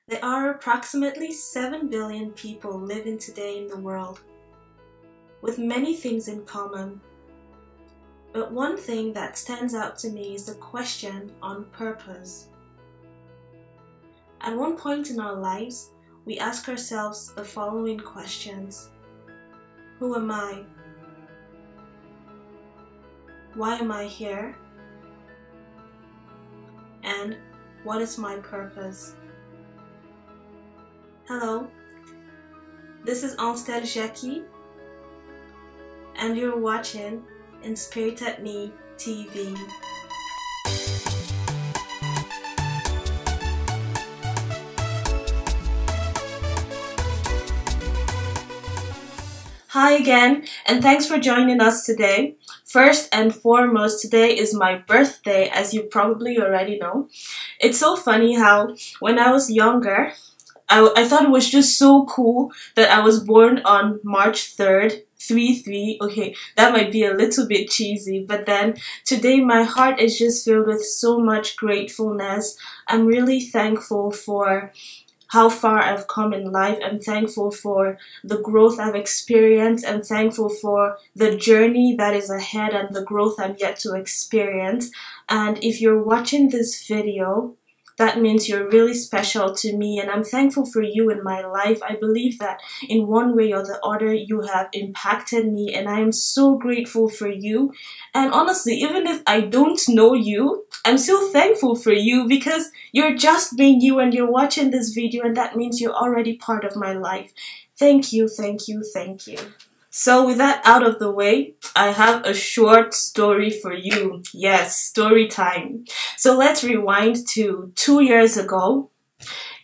There are approximately 7 billion people living today in the world, with many things in common. But one thing that stands out to me is the question on purpose. At one point in our lives, we ask ourselves the following questions. Who am I? Why am I here? And what is my purpose? Hello, this is Anstelle-Jacky, and you're watching Inspirited Me TV. Hi again, and thanks for joining us today. First and foremost, today is my birthday, as you probably already know. It's so funny how when I was younger, I thought it was just so cool that I was born on March 3rd, 3-3. Okay, that might be a little bit cheesy, but then today my heart is just filled with so much gratefulness. I'm really thankful for how far I've come in life. I'm thankful for the growth I've experienced. I'm thankful for the journey that is ahead and the growth I'm yet to experience. And if you're watching this video, that means you're really special to me, and I'm thankful for you in my life. I believe that in one way or the other you have impacted me, and I am so grateful for you. And honestly, even if I don't know you, I'm still thankful for you because you're just being you and you're watching this video, and that means you're already part of my life. Thank you, thank you, thank you. So with that out of the way, I have a short story for you. Yes, story time. So let's rewind to 2 years ago.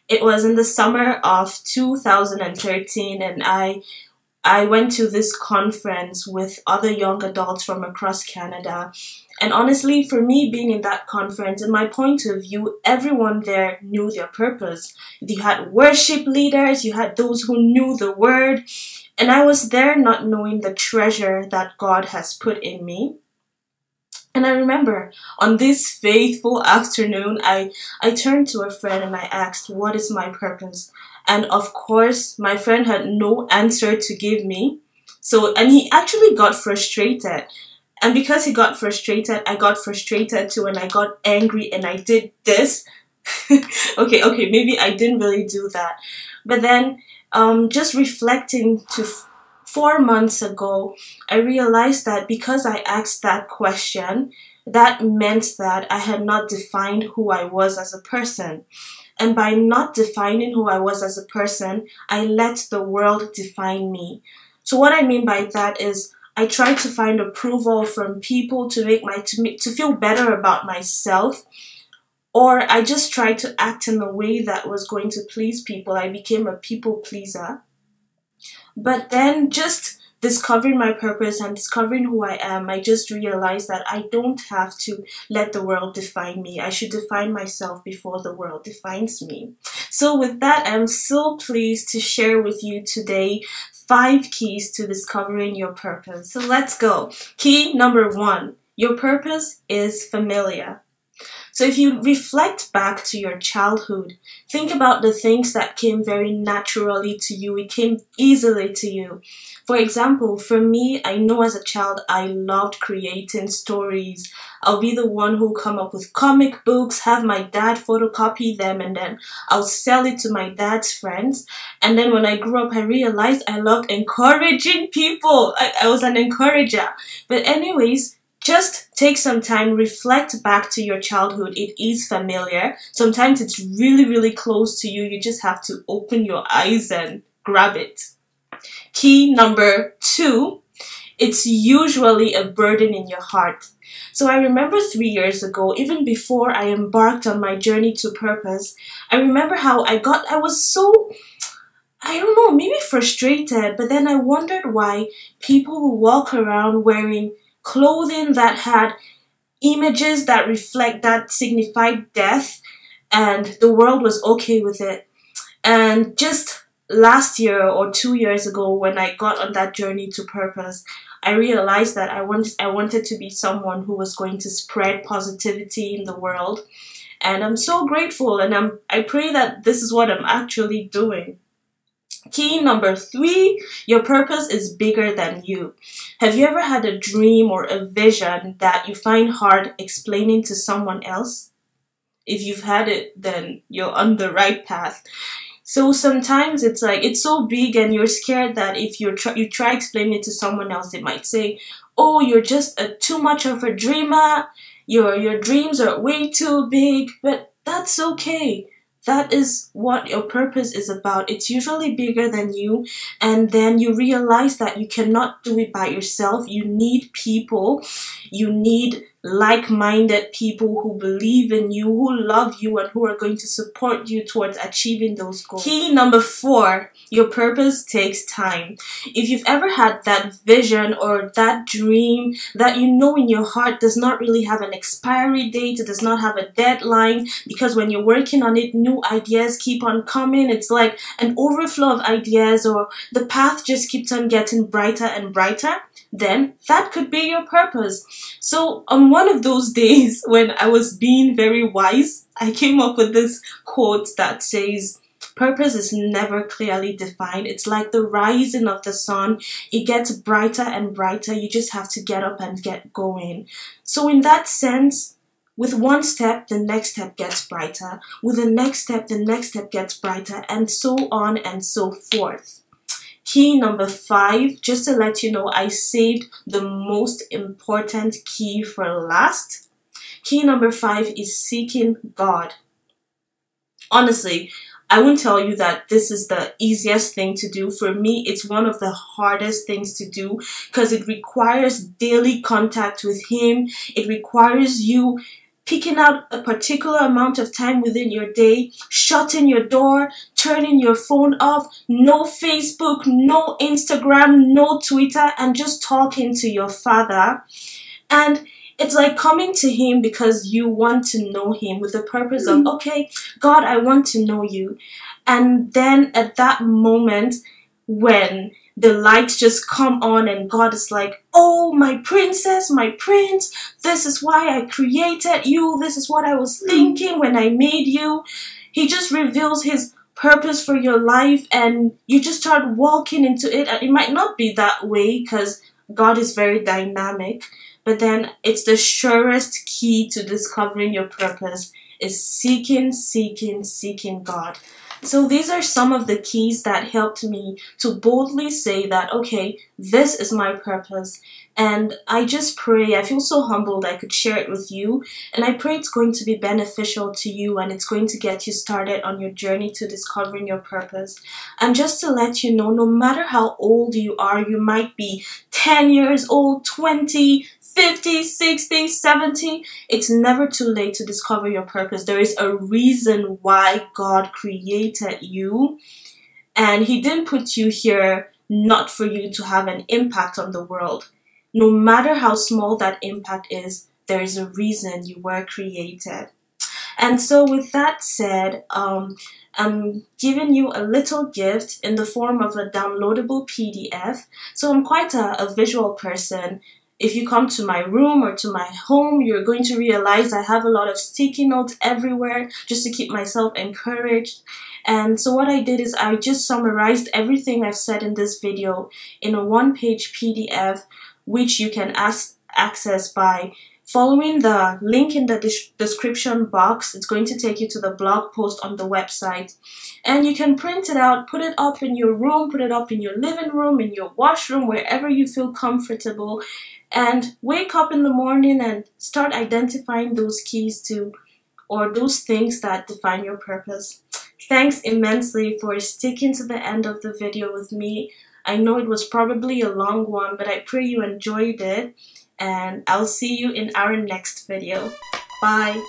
It was in the summer of 2013, and I went to this conference with other young adults from across Canada. And honestly, for me being in that conference, in my point of view, everyone there knew their purpose. You had worship leaders, you had those who knew the word, and I was there not knowing the treasure that God has put in me. And I remember on this faithful afternoon, I turned to a friend and I asked, what is my purpose? And of course, my friend had no answer to give me. And he actually got frustrated. And because he got frustrated, I got frustrated too, and I got angry and I did this. Okay, maybe I didn't really do that. But then, just reflecting to 4 months ago, I realized that because I asked that question, that meant that I had not defined who I was as a person. And by not defining who I was as a person, I let the world define me. So what I mean by that is I tried to find approval from people to feel better about myself, or I just tried to act in a way that was going to please people. I became a people pleaser. But then just discovering my purpose and discovering who I am, I just realized that I don't have to let the world define me. I should define myself before the world defines me. So with that, I'm so pleased to share with you today 5 keys to discovering your purpose. So let's go. Key number 1, your purpose is familiar. So if you reflect back to your childhood, think about the things that came very naturally to you. It came easily to you. For example, for me, I know as a child, I loved creating stories. I'll be the one who'll come up with comic books, have my dad photocopy them, and then I'll sell it to my dad's friends. And then when I grew up, I realized I loved encouraging people. I was an encourager. But anyways, just take some time, reflect back to your childhood. It is familiar. Sometimes it's really, really close to you. You just have to open your eyes and grab it. Key number 2, it's usually a burden in your heart. So I remember 3 years ago, even before I embarked on my journey to purpose, I remember how I was so, I don't know, maybe frustrated, but then I wondered why people would walk around wearing clothing that had images that signified death, and the world was okay with it. And just last year or 2 years ago, when I got on that journey to purpose, I realized that I wanted to be someone who was going to spread positivity in the world. And I'm so grateful, and I pray that this is what I'm actually doing. Key number 3, your purpose is bigger than you. Have you ever had a dream or a vision that you find hard explaining to someone else? If you've had it, then you're on the right path. So sometimes it's like, it's so big and you're scared that if you try explaining it to someone else, they might say, oh, you're just too much of a dreamer. Your dreams are way too big, but that's okay. That is what your purpose is about. It's usually bigger than you, and then you realize that you cannot do it by yourself. You need people. You need like-minded people who believe in you, who love you, and who are going to support you towards achieving those goals. Key number 4, your purpose takes time. If you've ever had that vision or that dream that you know in your heart does not really have an expiry date, it does not have a deadline, because when you're working on it, new ideas keep on coming. It's like an overflow of ideas, or the path just keeps on getting brighter and brighter, then that could be your purpose. So on one of those days when I was being very wise, I came up with this quote that says, purpose is never clearly defined. It's like the rising of the sun. It gets brighter and brighter. You just have to get up and get going. So in that sense, with one step, the next step gets brighter. With the next step gets brighter, and so on and so forth. Key number 5, just to let you know, I saved the most important key for last. Key number 5 is seeking God. Honestly, I won't tell you that this is the easiest thing to do. For me, it's one of the hardest things to do because it requires daily contact with Him. It requires you picking out a particular amount of time within your day, shutting your door, turning your phone off, no Facebook, no Instagram, no Twitter, and just talking to your Father. And it's like coming to Him because you want to know Him with the purpose of, okay, God, I want to know you. And then at that moment when the lights just come on and God is like, oh, my princess, my prince, this is why I created you. This is what I was thinking when I made you. He just reveals His purpose for your life, and you just start walking into it. And it might not be that way because God is very dynamic, but then it's the surest key to discovering your purpose is seeking God. So these are some of the keys that helped me to boldly say that, okay, this is my purpose. And I just pray, I feel so humbled I could share it with you. And I pray it's going to be beneficial to you and it's going to get you started on your journey to discovering your purpose. And just to let you know, no matter how old you are, you might be 10 years old, 20, 50, 60, 70, it's never too late to discover your purpose. There is a reason why God created you, and He didn't put you here not for you to have an impact on the world. No matter how small that impact is, there is a reason you were created. And so with that said, I'm giving you a little gift in the form of a downloadable PDF. So I'm quite a visual person. If you come to my room or to my home, you're going to realize I have a lot of sticky notes everywhere just to keep myself encouraged. And so what I did is I just summarized everything I've said in this video in a one-page PDF, which you can access by following the link in the description box. It's going to take you to the blog post on the website. And you can print it out, put it up in your room, put it up in your living room, in your washroom, wherever you feel comfortable. And wake up in the morning and start identifying those keys to, or those things that define your purpose. Thanks immensely for sticking to the end of the video with me. I know it was probably a long one, but I pray you enjoyed it. And I'll see you in our next video. Bye.